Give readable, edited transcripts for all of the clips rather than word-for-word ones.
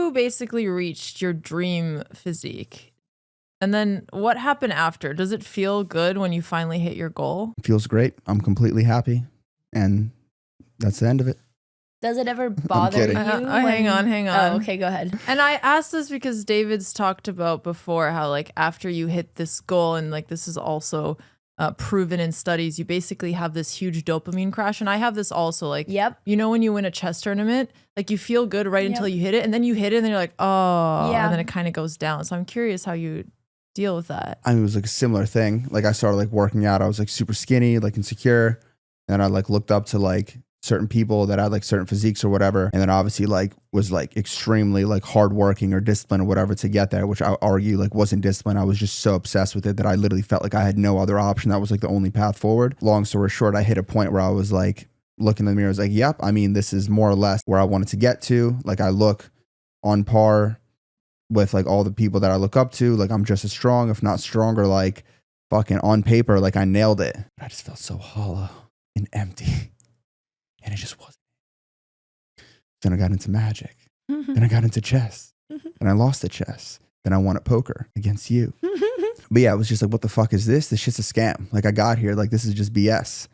you basically reached your dream physique. And then what happened after? Does it feel good when you finally hit your goal? It feels great. I'm completely happy. And that's the end of it. Does it ever bother you? Hang on. Oh, okay, go ahead. And I asked this because David's talked about before how like after you hit this goal, and like this is also proven in studies, you basically have this huge dopamine crash. And I have this also, like, Yep. you know, when you win a chess tournament, like you feel good right until you hit it, and then you hit it and then you're like, oh, and then it kind of goes down. So I'm curious how you deal with that. I mean, it was like a similar thing. Like I started like working out. I was like super skinny, like insecure. And I like looked up to like certain people that had like certain physiques or whatever. And then obviously like was like extremely like hardworking or disciplined or whatever to get there, which I argue like wasn't disciplined. I was just so obsessed with it that I literally felt like I had no other option. That was like the only path forward. Long story short, I hit a point where I was like looking in the mirror. I was like, yep, I mean, this is more or less where I wanted to get to. Like I look on par with like all the people that I look up to. Like I'm just as strong, if not stronger, like fucking on paper, like I nailed it. I just felt so hollow and empty. And it just wasn't. Then I got into magic. Then I got into chess. And I lost at chess. Then I won at poker against you. But yeah, it was just like, what the fuck is this? This shit's a scam. Like I got here, like this is just BS.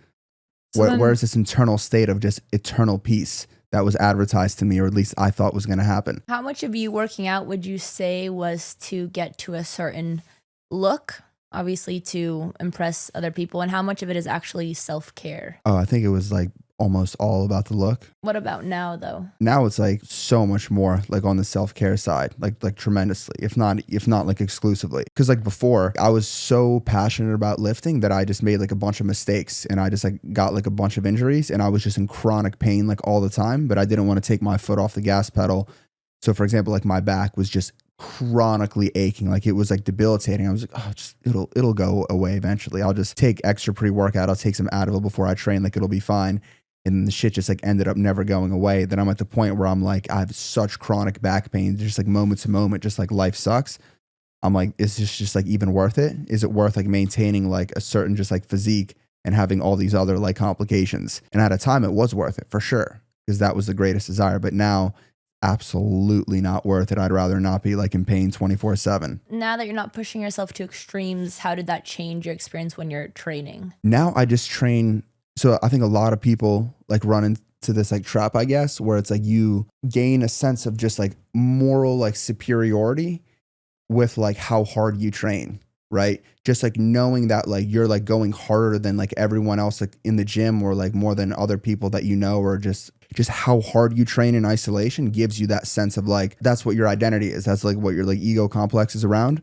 Where's this internal state of just eternal peace that was advertised to me, or at least I thought was going to happen? How much of you working out would you say was to get to a certain look, obviously to impress other people, and how much of it is actually self-care? Oh, I think it was like almost all about the look. What about now though? Now it's like so much more like on the self-care side, like tremendously, if not like exclusively. Because like before, I was so passionate about lifting that I just made like a bunch of mistakes, and I just like got like a bunch of injuries, and I was just in chronic pain like all the time, but I didn't want to take my foot off the gas pedal. So for example, like my back was just chronically aching, like it was like debilitating. I was like, oh, just it'll go away eventually. I'll just take extra pre-workout, I'll take some Advil before I train, like it'll be fine. And the shit just like ended up never going away. Then I'm at the point where I'm like, I have such chronic back pain, just like moment to moment, just like life sucks. I'm like, is this just like even worth it? Is it worth like maintaining like a certain just like physique and having all these other like complications? And at a time it was worth it for sure, because that was the greatest desire. But now absolutely not worth it. I'd rather not be like in pain 24/7. Now that you're not pushing yourself to extremes, how did that change your experience when you're training? Now I just train. So I think a lot of people like run into this like trap, I guess, where it's like you gain a sense of just like moral like superiority with like how hard you train, right? Just like knowing that like you're like going harder than like everyone else like in the gym, or like more than other people that you know, or just how hard you train in isolation gives you that sense of like, that's what your identity is. That's like what your like ego complex is around.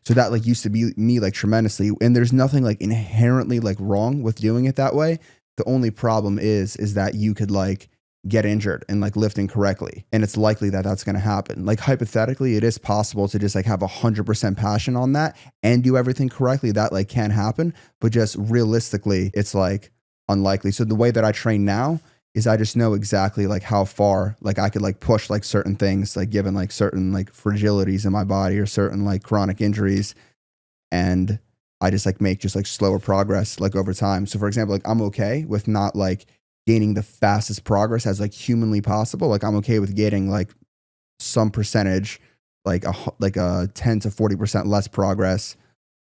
So that like used to be me like tremendously. And there's nothing like inherently like wrong with doing it that way. The only problem is that you could like get injured and like lifting correctly. And it's likely that that's going to happen. Like hypothetically, it is possible to just like have 100% passion on that and do everything correctly. That like can happen, but just realistically, it's like unlikely. So the way that I train now is I just know exactly like how far like I could like push like certain things, like given like certain like fragilities in my body or certain like chronic injuries. And I just like make just like slower progress like over time. So for example, like I'm okay with not like gaining the fastest progress as like humanly possible. Like I'm okay with getting like some percentage, like a 10 to 40% less progress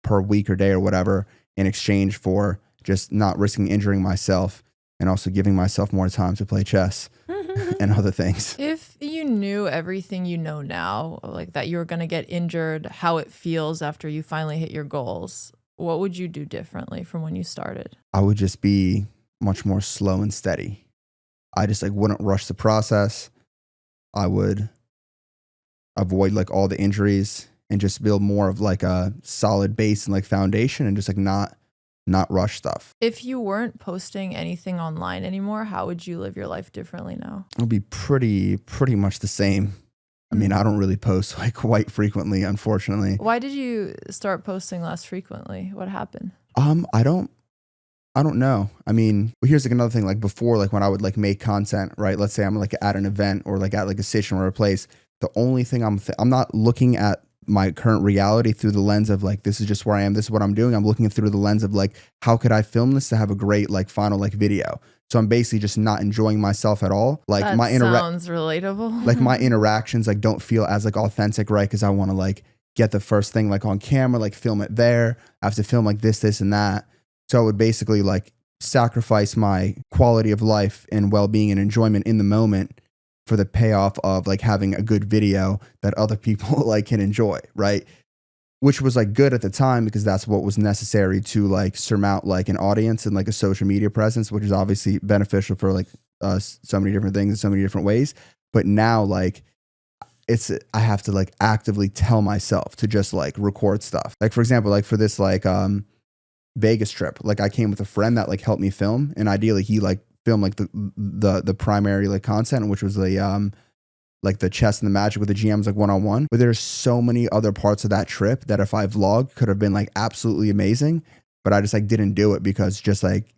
per week or day or whatever, in exchange for just not risking injuring myself, and also giving myself more time to play chess and other things. If you knew everything you know now, like that you were going to get injured, how it feels after you finally hit your goals, what would you do differently from when you started? I would just be much more slow and steady. I just like wouldn't rush the process. I would avoid like all the injuries and just build more of like a solid base and like foundation, and just like not rush stuff. If you weren't posting anything online anymore, how would you live your life differently now? It'll be pretty much the same. I mean, I don't really post like quite frequently, unfortunately. Why did you start posting less frequently? What happened? I don't know. I mean, here's like another thing. Like before, like when I would like make content, right? Let's say I'm like at an event or like at like a station or a place. The only thing I'm not looking at my current reality through the lens of like, this is just where I am, this is what I'm doing. I'm looking through the lens of like, how could I film this to have a great like final like video? So I'm basically just not enjoying myself at all. Like that sounds relatable. like my interactions like don't feel as like authentic, right? Because I want to like get the first thing like on camera, like film it there. I have to film like this, and that. So I would basically like sacrifice my quality of life and well-being and enjoyment in the moment for the payoff of like having a good video that other people like can enjoy, right? Which was like good at the time because that's what was necessary to like surmount like an audience and like a social media presence, which is obviously beneficial for like so many different things in so many different ways. But now like I have to like actively tell myself to just like record stuff. Like for example, like for this like Vegas trip, like I came with a friend that like helped me film, and ideally he like filmed like the primary like content, which was the like the chess and the magic with the GMs like one-on-one. But there's so many other parts of that trip that if I vlogged could have been like absolutely amazing, but I just like didn't do it because just like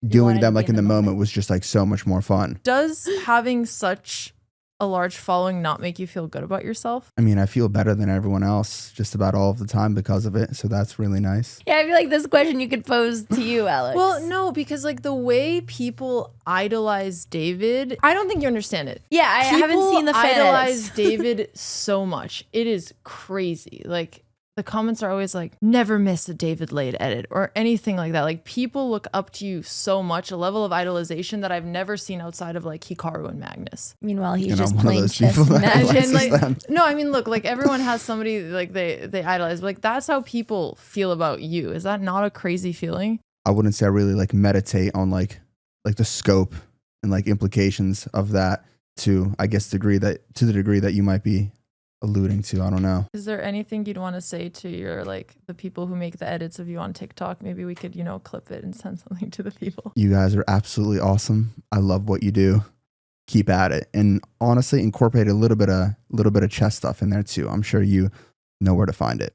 doing them like in the moment was just like so much more fun. Does having such a large following not make you feel good about yourself? I mean, I feel better than everyone else just about all of the time because of it. So that's really nice. Yeah, I feel like this question you could pose to you, Alex. Well, no, because like the way people idolize David, I don't think you understand it. Yeah, I haven't seen the fan idolize edits. David so much. It is crazy. Like the comments are always like, never miss a David Lade edit or anything like that. Like people look up to you so much, a level of idolization that I've never seen outside of like Hikaru and Magnus. Meanwhile, he's And just I'm one of playing those chess people and that magic. idolizes like, them. no, I mean, look, like everyone has somebody like they idolize. But, like that's how people feel about you. Is that not a crazy feeling? I wouldn't say I really like meditate on like the scope and like implications of that to I guess to the degree that you might be alluding to. I don't know. Is there anything you'd want to say to your like the people who make the edits of you on TikTok? Maybe we could, clip it and send something to the people. You guys are absolutely awesome. I love what you do. Keep at it. And honestly, incorporate a little bit of chess stuff in there too. I'm sure you know where to find it.